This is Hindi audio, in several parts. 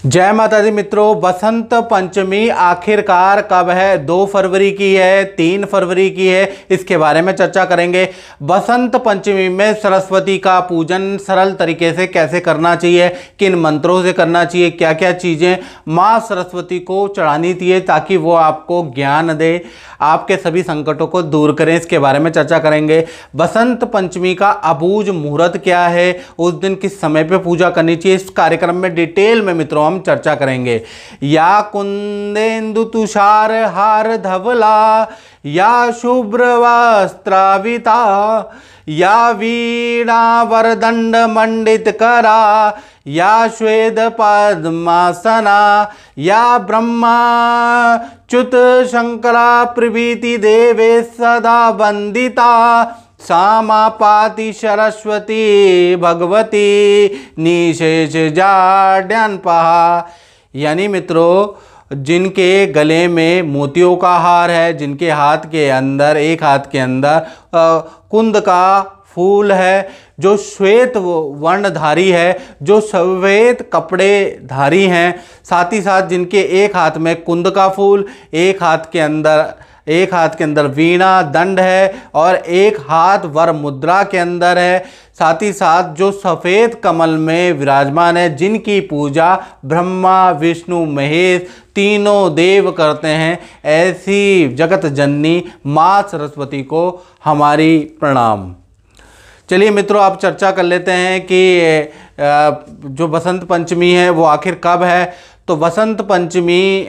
जय माता दी मित्रों। बसंत पंचमी आखिरकार कब है? 2 फरवरी की है, 3 फरवरी की है, इसके बारे में चर्चा करेंगे। बसंत पंचमी में सरस्वती का पूजन सरल तरीके से कैसे करना चाहिए, किन मंत्रों से करना चाहिए, क्या क्या चीज़ें माँ सरस्वती को चढ़ानी चाहिए ताकि वो आपको ज्ञान दे, आपके सभी संकटों को दूर करें, इसके बारे में चर्चा करेंगे। बसंत पंचमी का अबूझ मुहूर्त क्या है, उस दिन किस समय पे पूजा करनी चाहिए, इस कार्यक्रम में डिटेल में मित्रों हम चर्चा करेंगे। या कुंदेन्दु तुषार हार धवला, या शुभ्र वस्त्राविता, या वीणा वरदंड मंडित करा, या श्वेत पद्मासना, या ब्रह्मा च्युत शंकरा प्रभृति देवे सदा वंदिता, सामापाति सरस्वती भगवती निशेष जाड्यान्पहा। यानी मित्रों, जिनके गले में मोतियों का हार है, जिनके हाथ के अंदर एक हाथ के अंदर कुंद का फूल है, जो श्वेत वर्णधारी है, जो श्वेत कपड़े धारी हैं, साथ ही साथ जिनके एक हाथ में कुंद का फूल, एक हाथ के अंदर वीणा दंड है और एक हाथ वर मुद्रा के अंदर है, साथ ही साथ जो सफ़ेद कमल में विराजमान है, जिनकी पूजा ब्रह्मा विष्णु महेश तीनों देव करते हैं, ऐसी जगत जननी माँ सरस्वती को हमारी प्रणाम। चलिए मित्रों, आप चर्चा कर लेते हैं कि जो बसंत पंचमी है वो आखिर कब है। तो बसंत पंचमी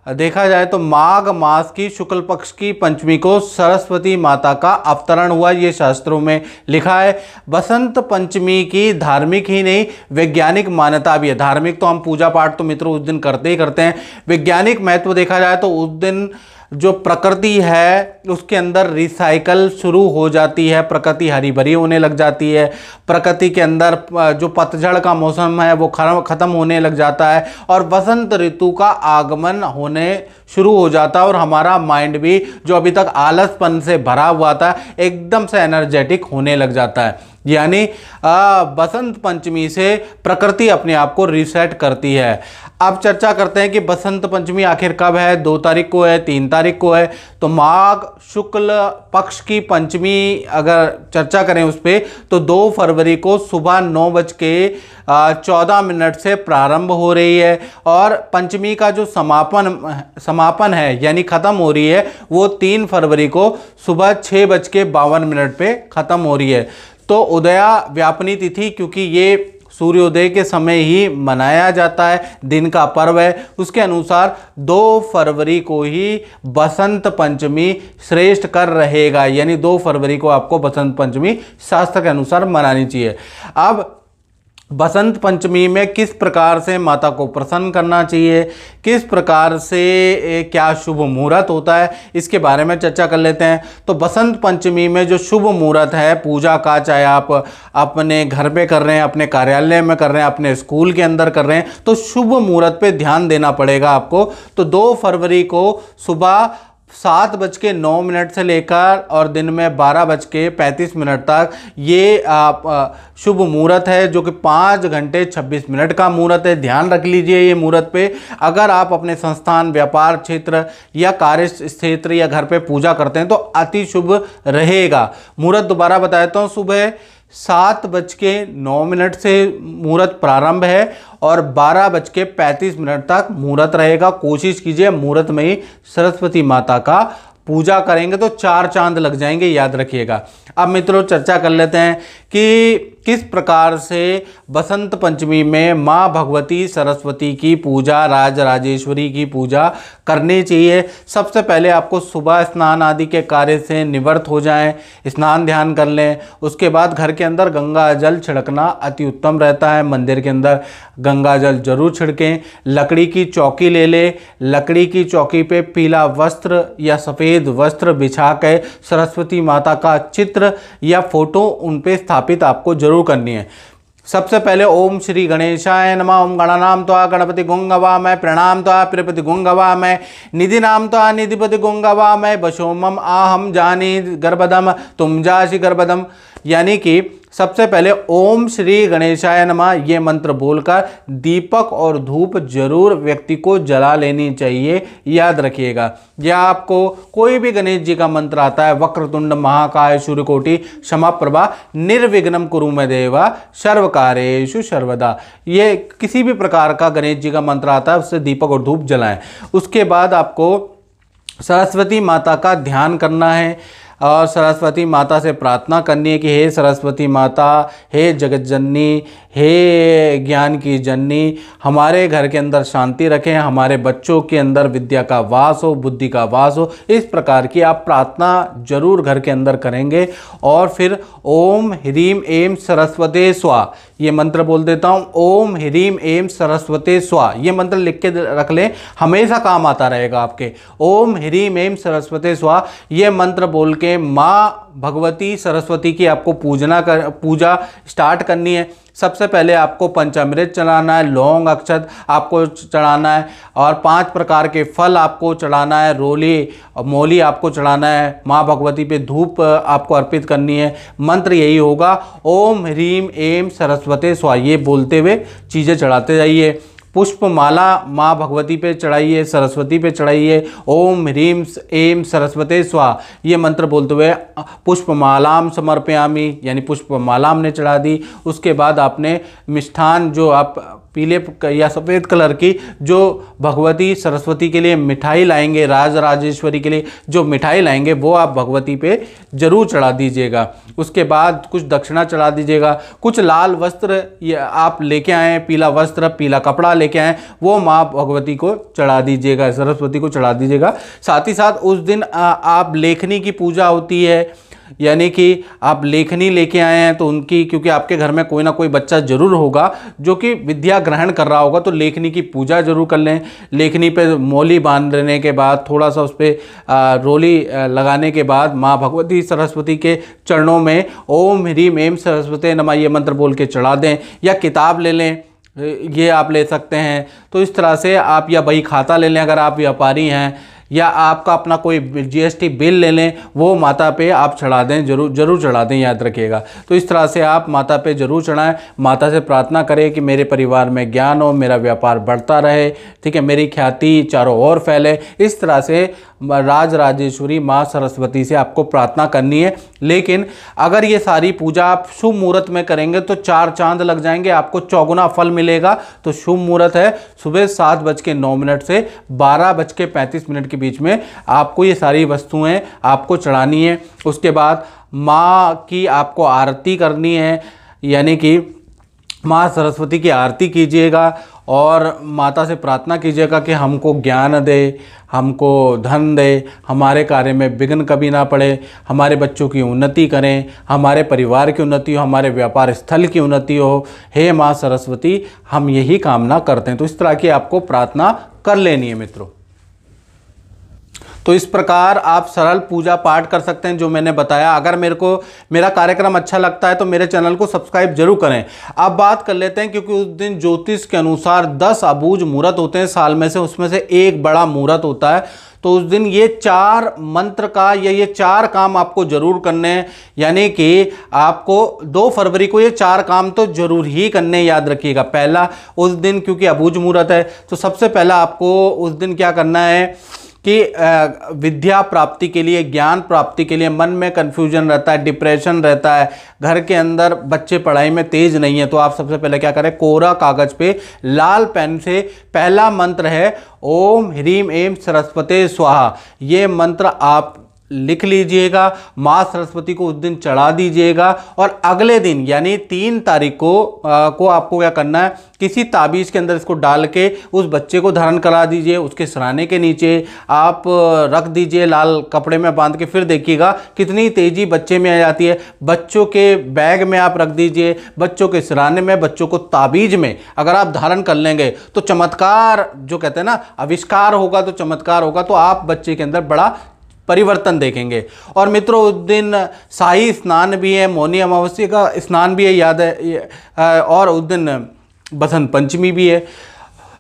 देखा जाए तो माघ मास की शुक्ल पक्ष की पंचमी को सरस्वती माता का अवतरण हुआ, ये शास्त्रों में लिखा है। बसंत पंचमी की धार्मिक ही नहीं वैज्ञानिक मान्यता भी है। धार्मिक तो हम पूजा पाठ तो मित्रों उस दिन करते ही करते हैं, वैज्ञानिक महत्व देखा जाए तो उस दिन जो प्रकृति है उसके अंदर रिसाइकल शुरू हो जाती है, प्रकृति हरी भरी होने लग जाती है, प्रकृति के अंदर जो पतझड़ का मौसम है वो ख़त्म होने लग जाता है और बसंत ऋतु का आगमन होने शुरू हो जाता है और हमारा माइंड भी जो अभी तक आलसपन से भरा हुआ था एकदम से एनर्जेटिक होने लग जाता है। यानी बसंत पंचमी से प्रकृति अपने आप को रीसेट करती है। अब चर्चा करते हैं कि बसंत पंचमी आखिर कब है, 2 तारीख को है, 3 तारीख को है। तो माघ शुक्ल पक्ष की पंचमी अगर चर्चा करें उस पर तो 2 फरवरी को सुबह 9:14 से प्रारंभ हो रही है और पंचमी का जो समापन है यानी ख़त्म हो रही है वो 3 फरवरी को सुबह 6:52 पे ख़त्म हो रही है। तो उदया व्यापनी तिथि, क्योंकि ये सूर्योदय के समय ही मनाया जाता है, दिन का पर्व है, उसके अनुसार 2 फरवरी को ही बसंत पंचमी श्रेष्ठ कर रहेगा। यानी 2 फरवरी को आपको बसंत पंचमी शास्त्र के अनुसार मनानी चाहिए। अब बसंत पंचमी में किस प्रकार से माता को प्रसन्न करना चाहिए, किस प्रकार से क्या शुभ मुहूर्त होता है, इसके बारे में चर्चा कर लेते हैं। तो बसंत पंचमी में जो शुभ मुहूर्त है पूजा का, चाहे आप अपने घर पे कर रहे हैं, अपने कार्यालय में कर रहे हैं, अपने स्कूल के अंदर कर रहे हैं, तो शुभ मुहूर्त पे ध्यान देना पड़ेगा आपको। तो 2 फरवरी को सुबह 7:09 से लेकर और दिन में 12:35 तक ये शुभ मुहूर्त है, जो कि 5 घंटे 26 मिनट का मुहूर्त है। ध्यान रख लीजिए ये मुहूर्त पे। अगर आप अपने संस्थान, व्यापार क्षेत्र या कार्य क्षेत्र या घर पे पूजा करते हैं तो अति शुभ रहेगा। मुहूर्त दोबारा बता देता हूँ, सुबह 7:09 से मुहूर्त प्रारंभ है और 12:35 तक मुहूर्त रहेगा। कोशिश कीजिए मुहूर्त में ही सरस्वती माता का पूजा करेंगे तो 4 चांद लग जाएंगे, याद रखिएगा। अब मित्रों चर्चा कर लेते हैं कि किस प्रकार से बसंत पंचमी में माँ भगवती सरस्वती की पूजा, राजराजेश्वरी की पूजा करनी चाहिए। सबसे पहले आपको सुबह स्नान आदि के कार्य से निवृत्त हो जाएं, स्नान ध्यान कर लें। उसके बाद घर के अंदर गंगा जल छिड़कना अति उत्तम रहता है। मंदिर के अंदर गंगा जल जरूर छिड़कें। लकड़ी की चौकी ले लें, लकड़ी की चौकी पे पीला वस्त्र या सफ़ेद वस्त्र बिछा के सरस्वती माता का चित्र या फोटो उन पे स्थापित आपको जरूर करनी है। सबसे पहले ओम श्री गणेशाय नमः। ओम गणानां त्वा गणपति गुंगवामय, प्रणाम त्वा प्रियपति गुंगवामय, निधि नाम त्वा निधिपति गुंगवामय, वशोमम आहम जानी गर्भदम तुम जासी गर्भदम। यानी कि सबसे पहले ओम श्री गणेशाय नमः ये मंत्र बोलकर दीपक और धूप जरूर व्यक्ति को जला लेनी चाहिए, याद रखिएगा। या आपको कोई भी गणेश जी का मंत्र आता है, वक्रतुंड महाकाय सूर्यकोटि समप्रभा निर्विघ्नं कुरु मे देवा सर्वकार्येषु सर्वदा, ये किसी भी प्रकार का गणेश जी का मंत्र आता है उससे दीपक और धूप जलाएं। उसके बाद आपको सरस्वती माता का ध्यान करना है और सरस्वती माता से प्रार्थना करनी है कि हे सरस्वती माता, हे जगत जननी, हे ज्ञान की जननी, हमारे घर के अंदर शांति रखें, हमारे बच्चों के अंदर विद्या का वास हो, बुद्धि का वास हो। इस प्रकार की आप प्रार्थना जरूर घर के अंदर करेंगे। और फिर ओम ह्रीम एम सरस्वते स्वाहा ये मंत्र बोल देता हूँ। ओम ह्रीम एम सरस्वते स्वाहा ये मंत्र लिख के रख लें, हमेशा काम आता रहेगा आपके। ओम ह्रीम एम सरस्वते स्वाहा ये मंत्र बोल के माँ भगवती सरस्वती की आपको पूजा स्टार्ट करनी है। सबसे पहले आपको पंचामृत चढ़ाना है, लौंग अक्षत आपको चढ़ाना है और 5 प्रकार के फल आपको चढ़ाना है, रोली और मौली आपको चढ़ाना है, माँ भगवती पे धूप आपको अर्पित करनी है। मंत्र यही होगा, ओम ह्रीम एम सरस्वते स्वाहा ये बोलते हुए चीज़ें चढ़ाते जाइए। पुष्पमाला माँ भगवती पे चढ़ाइए, सरस्वती पे चढ़ाइए। ओम ह्रीम एम सरस्वते स्वाहा ये मंत्र बोलते हुए पुष्पमालाम समर्पयामि यानी पुष्पमाला हमने चढ़ा दी। उसके बाद आपने मिष्ठान जो आप पीले या सफ़ेद कलर की जो भगवती सरस्वती के लिए मिठाई लाएंगे, राज राजेश्वरी के लिए जो मिठाई लाएंगे वो आप भगवती पे जरूर चढ़ा दीजिएगा। उसके बाद कुछ दक्षिणा चढ़ा दीजिएगा। कुछ लाल वस्त्र आप लेके आएँ, पीला वस्त्र, पीला कपड़ा लेके आएँ, वो माँ भगवती को चढ़ा दीजिएगा, सरस्वती को चढ़ा दीजिएगा। साथ ही साथ उस दिन आप लेखनी की पूजा होती है, यानी कि आप लेखनी लेके आए हैं तो उनकी, क्योंकि आपके घर में कोई ना कोई बच्चा जरूर होगा जो कि विद्या ग्रहण कर रहा होगा, तो लेखनी की पूजा जरूर कर लें। लेखनी पे मौली बांधने के बाद थोड़ा सा उस पर रोली लगाने के बाद माँ भगवती सरस्वती के चरणों में ओम ह्रीम एम सरस्वती नमः ये मंत्र बोल के चढ़ा दें। या किताब ले लें, ये आप ले सकते हैं। तो इस तरह से आप, या बही खाता ले लें अगर आप व्यापारी हैं, या आपका अपना कोई जीएसटी बिल ले लें, वो माता पे आप चढ़ा दें, जरूर चढ़ा दें, याद रखिएगा। तो इस तरह से आप माता पे जरूर चढ़ाएं। माता से प्रार्थना करें कि मेरे परिवार में ज्ञान हो, मेरा व्यापार बढ़ता रहे, ठीक है, मेरी ख्याति चारों ओर फैले। इस तरह से राज राजेश्वरी माँ सरस्वती से आपको प्रार्थना करनी है। लेकिन अगर ये सारी पूजा आप शुभ मुहूर्त में करेंगे तो 4 चांद लग जाएंगे, आपको चौगुना फल मिलेगा। तो शुभ मुहूर्त है सुबह 7:09 से 12:35 के बीच में आपको ये सारी वस्तुएं आपको चढ़ानी है। उसके बाद माँ की आपको आरती करनी है, यानी कि माँ सरस्वती की आरती कीजिएगा और माता से प्रार्थना कीजिएगा कि हमको ज्ञान दे, हमको धन दे, हमारे कार्य में विघ्न कभी ना पड़े, हमारे बच्चों की उन्नति करें, हमारे परिवार की उन्नति हो, हमारे व्यापार स्थल की उन्नति हो। हे माँ सरस्वती, हम यही कामना करते हैं। तो इस तरह की आपको प्रार्थना कर लेनी है मित्रों। तो इस प्रकार आप सरल पूजा पाठ कर सकते हैं जो मैंने बताया। अगर मेरा कार्यक्रम अच्छा लगता है तो मेरे चैनल को सब्सक्राइब जरूर करें। अब बात कर लेते हैं, क्योंकि उस दिन ज्योतिष के अनुसार 10 अबूझ मुहूर्त होते हैं साल में से, उसमें से एक बड़ा मुहूर्त होता है। तो उस दिन ये 4 मंत्र का या ये 4 काम आपको जरूर करने हैं, यानी कि आपको 2 फरवरी को ये 4 काम तो जरूर ही करने, याद रखिएगा। पहला, उस दिन क्योंकि अबूझ मुहूर्त है तो सबसे पहला आपको उस दिन क्या करना है कि विद्या प्राप्ति के लिए, ज्ञान प्राप्ति के लिए, मन में कन्फ्यूजन रहता है, डिप्रेशन रहता है, घर के अंदर बच्चे पढ़ाई में तेज नहीं है, तो आप सबसे पहले क्या करें, कोरा कागज पे लाल पेन से पहला मंत्र है ओम ह्रीम एम सरस्वते स्वाहा ये मंत्र आप लिख लीजिएगा, माँ सरस्वती को उस दिन चढ़ा दीजिएगा। और अगले दिन यानी 3 तारीख को आपको क्या करना है, किसी ताबीज़ के अंदर इसको डाल के उस बच्चे को धारण करा दीजिए, उसके सराने के नीचे आप रख दीजिए, लाल कपड़े में बांध के। फिर देखिएगा कितनी तेज़ी बच्चे में आ जाती है। बच्चों के बैग में आप रख दीजिए, बच्चों के सराने में, बच्चों को ताबीज़ में अगर आप धारण कर लेंगे तो चमत्कार, जो कहते हैं ना, आविष्कार होगा तो चमत्कार होगा। तो आप बच्चे के अंदर बड़ा परिवर्तन देखेंगे। और मित्रों उस दिन शाही स्नान भी है, मौनी अमावस्या का स्नान भी है, याद है, और उस दिन बसंत पंचमी भी है।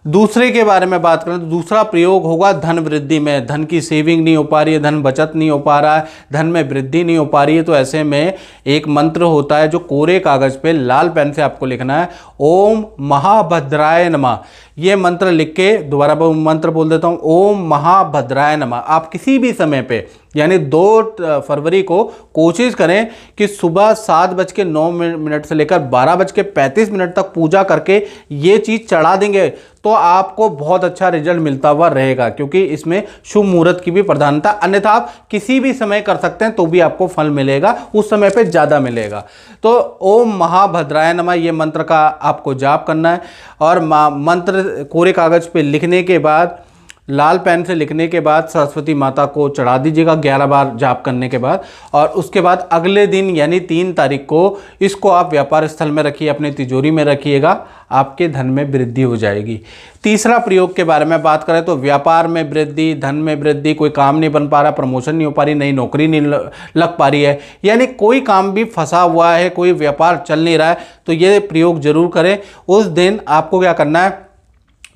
दूसरे के बारे में बात करें तो दूसरा प्रयोग होगा धन वृद्धि में। धन की सेविंग नहीं हो पा रही है, धन बचत नहीं हो पा रहा है, धन में वृद्धि नहीं हो पा रही है, तो ऐसे में एक मंत्र होता है जो कोरे कागज पे लाल पेन से आपको लिखना है, ओम महाभद्राय नमः। ये मंत्र लिख के, दोबारा मंत्र बोल देता हूँ, ओम महाभद्राय नमः। आप किसी भी समय पे यानी 2 फरवरी को कोशिश करें कि सुबह 7:09 से लेकर 12:35 तक पूजा करके ये चीज़ चढ़ा देंगे तो आपको बहुत अच्छा रिजल्ट मिलता हुआ रहेगा, क्योंकि इसमें शुभ मुहूर्त की भी प्रधानता। अन्यथा आप किसी भी समय कर सकते हैं तो भी आपको फल मिलेगा, उस समय पे ज़्यादा मिलेगा। तो ओम महाभद्राय नमः ये मंत्र का आपको जाप करना है, और मंत्र कोरे कागज पे लिखने के बाद, लाल पेन से लिखने के बाद सरस्वती माता को चढ़ा दीजिएगा 11 बार जाप करने के बाद। और उसके बाद अगले दिन यानी 3 तारीख को इसको आप व्यापार स्थल में रखिए, अपने तिजोरी में रखिएगा, आपके धन में वृद्धि हो जाएगी। तीसरा प्रयोग के बारे में बात करें तो व्यापार में वृद्धि, धन में वृद्धि, कोई काम नहीं बन पा रहा, प्रमोशन नहीं हो पा रही, नई नौकरी नहीं लग पा रही है, यानी कोई काम भी फंसा हुआ है, कोई व्यापार चल नहीं रहा है, तो ये प्रयोग जरूर करें। उस दिन आपको क्या करना है,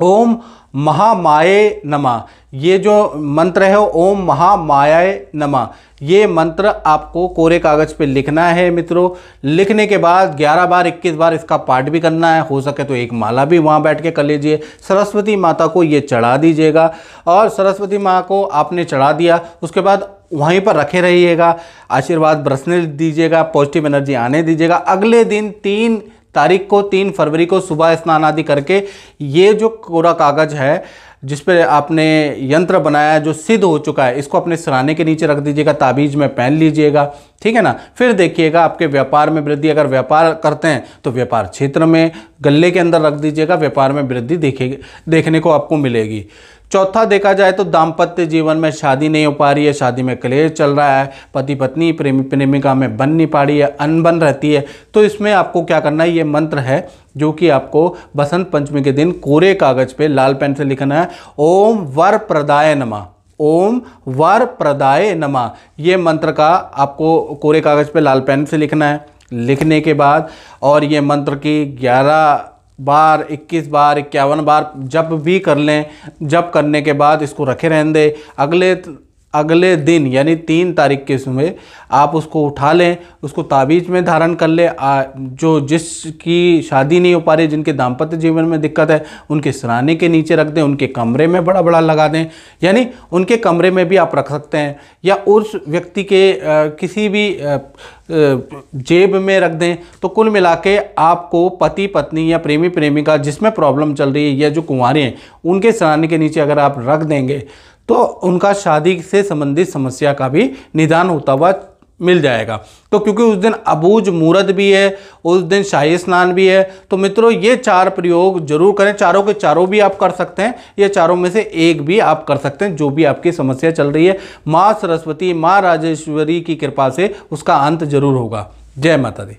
ओम महामाये नमः, ये जो मंत्र है ओम महामायाय नमः, ये मंत्र आपको कोरे कागज पे लिखना है मित्रों। लिखने के बाद 11 बार 21 बार इसका पाठ भी करना है, हो सके तो एक माला भी वहाँ बैठ के कर लीजिए। सरस्वती माता को ये चढ़ा दीजिएगा, और सरस्वती माँ को आपने चढ़ा दिया उसके बाद वहीं पर रखे रहिएगा, आशीर्वाद बरसने दीजिएगा, पॉजिटिव एनर्जी आने दीजिएगा। अगले दिन 3 तारीख को 3 फरवरी को सुबह स्नान आदि करके ये जो कोरा कागज है जिस पे आपने यंत्र बनाया है जो सिद्ध हो चुका है, इसको अपने सिराने के नीचे रख दीजिएगा, ताबीज में पहन लीजिएगा, ठीक है ना। फिर देखिएगा आपके व्यापार में वृद्धि। अगर व्यापार करते हैं तो व्यापार क्षेत्र में गल्ले के अंदर रख दीजिएगा, व्यापार में वृद्धि देखने को आपको मिलेगी। चौथा देखा जाए तो दाम्पत्य जीवन में शादी नहीं हो पा रही है, शादी में क्लेश चल रहा है, पति पत्नी प्रेमी प्रेमिका में बन नहीं पा रही है, अनबन रहती है, तो इसमें आपको क्या करना है, ये मंत्र है जो कि आपको बसंत पंचमी के दिन कोरे कागज पे लाल पेन से लिखना है, ओम वर प्रदाय नमः, ओम वर प्रदाय नमः। ये मंत्र का आपको कोरे कागज पे लाल पेन से लिखना है। लिखने के बाद और ये मंत्र की 11 बार 21 बार 51 बार जप भी कर लें। जप करने के बाद इसको रखे रहने दें। अगले दिन यानी 3 तारीख के समय आप उसको उठा लें, उसको ताबीज में धारण कर लें। जो जिसकी शादी नहीं हो पा रही, जिनके दाम्पत्य जीवन में दिक्कत है, उनके सिराने के नीचे रख दें, उनके कमरे में बड़ा बड़ा लगा दें, यानी उनके कमरे में भी आप रख सकते हैं, या उस व्यक्ति के किसी भी जेब में रख दें। तो कुल मिला के आपको पति पत्नी या प्रेमी प्रेमिका जिसमें प्रॉब्लम चल रही है या जो कुंवारे हैं, उनके सिराने के नीचे अगर आप रख देंगे तो उनका शादी से संबंधित समस्या का भी निदान होता हुआ मिल जाएगा। तो क्योंकि उस दिन अबूझ मुहूर्त भी है, उस दिन शाही स्नान भी है, तो मित्रों ये 4 प्रयोग जरूर करें। चारों के चारों भी आप कर सकते हैं, ये चारों में से एक भी आप कर सकते हैं, जो भी आपकी समस्या चल रही है। माँ सरस्वती, माँ राजेश्वरी की कृपा से उसका अंत जरूर होगा। जय माता दी।